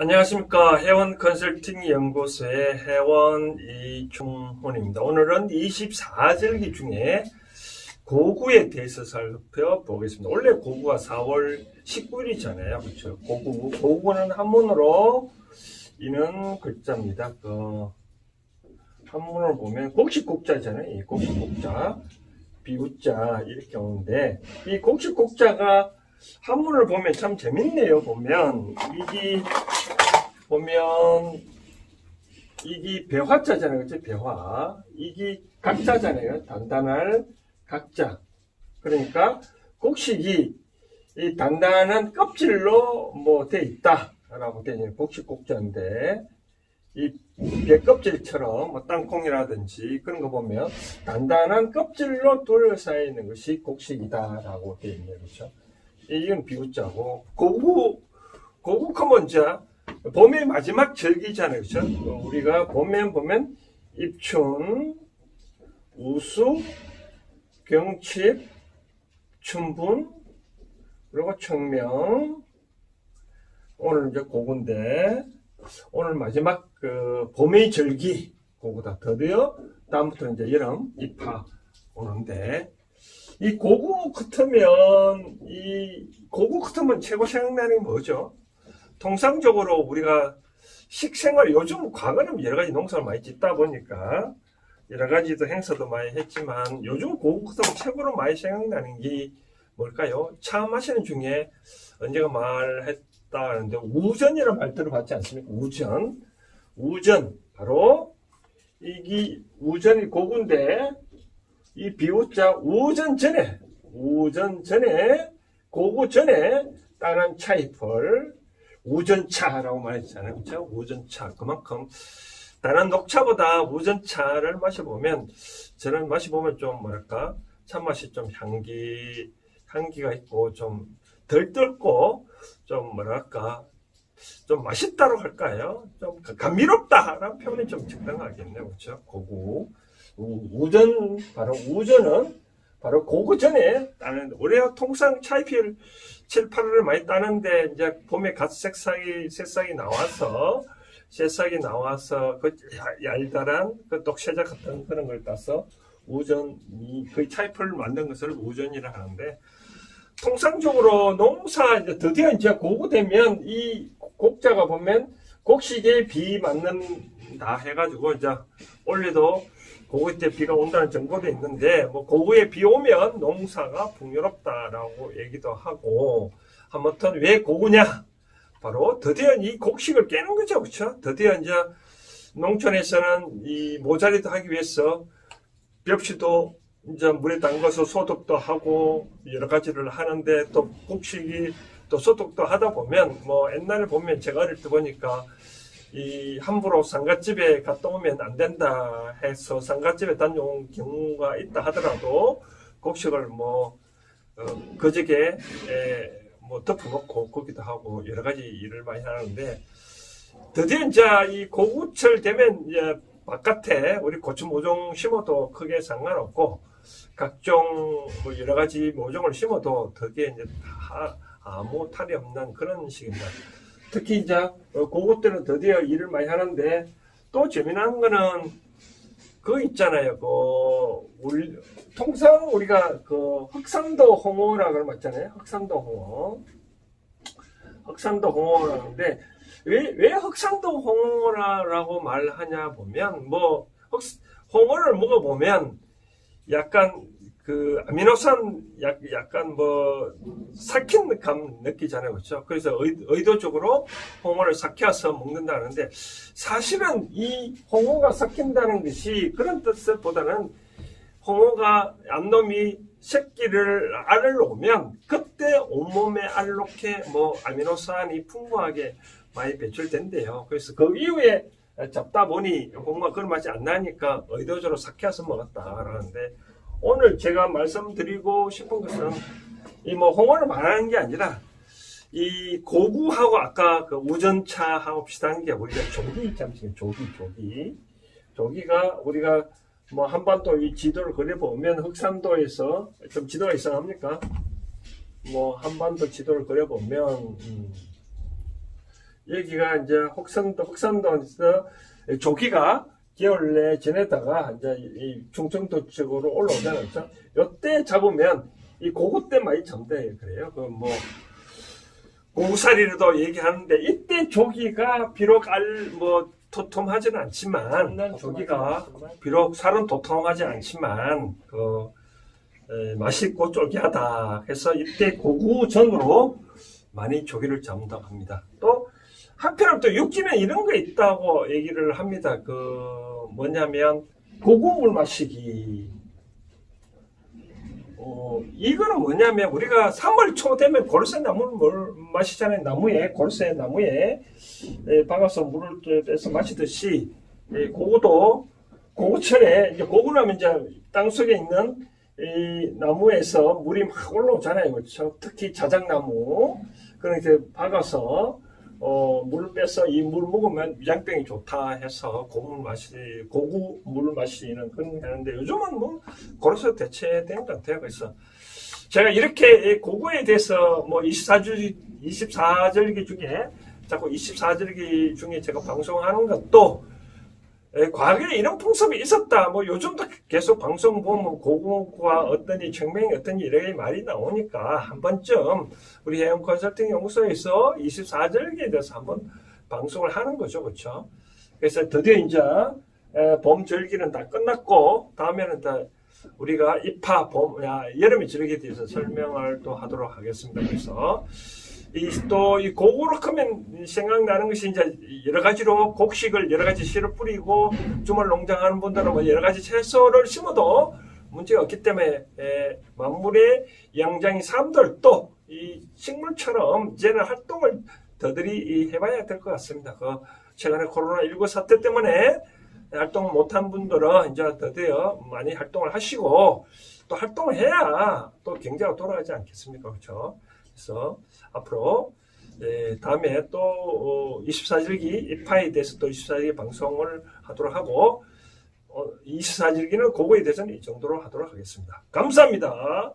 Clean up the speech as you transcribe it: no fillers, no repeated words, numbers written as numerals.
안녕하십니까. 해원 컨설팅 연구소의 해원 이충훈입니다. 오늘은 24절기 중에 고구에 대해서 살펴보겠습니다. 원래 고구가 4월 19일이잖아요. 그렇죠? 고구는 한문으로 이는 글자입니다. 한문으로 보면 곡식곡자잖아요. 이 곡식곡자, 비우자 이렇게 오는데 이 곡식곡자가 한문을 보면 참 재밌네요. 이게 배화자잖아요. 그렇죠? 배화. 이게 각자잖아요. 단단할 각자. 그러니까 곡식이 이 단단한 껍질로 돼 있다라고 되어 있는 곡식곡자인데 이 배껍질처럼 땅콩이라든지 그런 거 보면 단단한 껍질로 둘러싸여 있는 것이 곡식이다라고 되어 있네요. 그렇죠? 이건 비우자고 고국하면 이제 봄의 마지막 절기잖아요. 그렇죠? 우리가 보면 입춘, 우수, 경칩, 춘분, 그리고 청명. 오늘 이제 고구인데 오늘 마지막 봄의 절기 고구다. 드디어 다음부터 이제 여름 입하 오는데 이 고구 같으면 최고 생각나는 게 뭐죠? 통상적으로 우리가 식생활, 요즘 과거는 여러 가지 농사를 많이 짓다 보니까 여러 가지도 행사도 많이 했지만 요즘 고구 같으면 최고로 많이 생각나는 게 뭘까요? 차 마시는 중에 언제가 말했다 하는데 우전이라는 말 들어봤지 않습니까? 우전. 바로 이게 우전이 고구인데 이 비우자 우전 전에 고구 전에 다른 차잎을 우전차라고 말했잖아요. 그렇죠? 우전차. 그만큼 다른 녹차보다 우전차를 마셔보면 저는 마셔보면 좀 뭐랄까 참맛이 좀 향기가 있고 좀 덜 뜰고 좀 뭐랄까 좀 맛있다고 할까요? 좀 감미롭다라는 표현이 좀 적당하겠네요. 그렇죠? 고구 우전은 바로 고구 전에 따는 우리가 통상 차잎을 7, 8월을 많이 따는데 이제 봄에 갓 새싹이 나와서 그 얄달한 그 독세자 같은 그런 걸 따서 그 차잎을 만든 것을 우전이라 하는데 통상적으로 농사 이제 드디어 이제 고구 되면 이 곡자가 보면 곡식에 비 맞는다 해가지고 이제 원래도 고구 때 비가 온다는 정보도 있는데 고구에 비 오면 농사가 풍요롭다라고 얘기도 하고 아무튼 왜 고구냐? 바로 드디어 이 곡식을 깨는 거죠. 그렇죠? 드디어 이제 농촌에서는 이 모자리도 하기 위해서 벽시도 이제 물에 담가서 소독도 하고 여러 가지를 하는데 또 곡식이 또 소독도 하다 보면 옛날에 보면 제가 어릴 때 보니까 이 함부로 상갓집에 갔다 오면 안 된다 해서 상갓집에 다녀온 경우가 있다 하더라도 곡식을 거저게 덮어놓고 거기도 하고 여러 가지 일을 많이 하는데 드디어 이제 이 고구철 되면 이제 바깥에 우리 고추 모종 심어도 크게 상관없고 각종 여러 가지 모종을 심어도 드디어 이제 다 아무 탈이 없는 그런 식입니다. 특히 이제 고구 때는 드디어 일을 많이 하는데 또 재미난 거는 그거 있잖아요. 통상 우리가 흑산도 홍어라 그러 맞잖아요. 흑산도 홍어라 하는데 왜 흑산도 홍어라고 말하냐 보면 홍어를 먹어보면 약간 아미노산 약간 삭힌 감 느끼잖아요. 그렇죠? 그래서 의도적으로 홍어를 삭혀서 먹는다는데 사실은 이 홍어가 삭힌다는 것이 그런 뜻보다는 홍어가 암놈이 알을 놓으면 그때 온몸에 알록해 아미노산이 풍부하게 많이 배출된대요. 그래서 그 이후에 잡다 보니 홍어가 그런 맛이 안 나니까 의도적으로 삭혀서 먹었다라는데 오늘 제가 말씀드리고 싶은 것은 이 홍어를 말하는 게 아니라 이 고구하고 아까 그 우전차하고 비슷한 게 우리가 조기 있잖아요. 조기가 우리가 한반도 이 지도를 그려보면 흑산도에서 좀 지도가 이상합니까? 한반도 지도를 그려보면 여기가 이제 흑산도에서 조기가 개월 내 지내다가 이제 이 충청도 쪽으로 올라오잖아요. 그렇죠? 요때 잡으면 이 고구 때 많이 잡대 그래요. 그 뭐 고구살이라도 얘기하는데 이때 조기가 비록 도톰하지는 않지만 조기가 비록 살은 도톰하지 않지만 맛있고 쫄깃하다 해서 이때 고구전으로 많이 조기를 잡는다고 합니다. 또 한편으로 또 육지는 이런 거 있다고 얘기를 합니다. 뭐냐면 고구물 마시기. 이거는 뭐냐면 우리가 3월 초 되면 고르쇠 나무를 마시잖아요. 고르쇠 나무에 박아서 물을 빼서 마시듯이 고구도 고구철에 이제 고구라면 이제 땅 속에 있는 이 나무에서 물이 막 올라오잖아요. 그렇죠? 특히 자작나무 그렇게 박아서 물을 빼서 이 물 먹으면 위장병이 좋다 해서 고구물을 마시는 그런 게 하는데 요즘은 뭐 고로쇠 대체된 것 같아요. 그래서 제가 이렇게 고구에 대해서 뭐 24절기 중에 자꾸 24절기 중에 제가 방송하는 것도 과거에 이런 풍습이 있었다. 뭐 요즘도 계속 방송 보면 고구가 어떠니 청명이 어떠니 이렇게 말이 나오니까 한 번쯤 우리 해영 컨설팅 연구소에서 24절기에 대해서 한번 방송을 하는 거죠. 그렇죠? 그래서 드디어 이제 봄 절기는 다 끝났고 다음에는 다 우리가 여름의 절기에 대해서 설명을 또 하도록 하겠습니다. 그래서 이 고구로 하면 생각나는 것이 이제 여러 가지로 곡식을 여러 가지 씨를 뿌리고 주말 농장하는 분들은 뭐 여러 가지 채소를 심어도 문제가 없기 때문에 만물의 양장이 사람들도 이 식물처럼 이제는 활동을 더들이 해봐야 될 것 같습니다. 최근에 코로나19 사태 때문에 활동을 못한 분들은 이제 더디어 많이 활동을 하시고 또 활동을 해야 또 경제가 돌아가지 않겠습니까? 그렇죠? 그래서 앞으로 다음에 또 24절기 이파에 대해서 또 24절기 방송을 하도록 하고 24절기는 그거에 대해서는 이 정도로 하도록 하겠습니다. 감사합니다.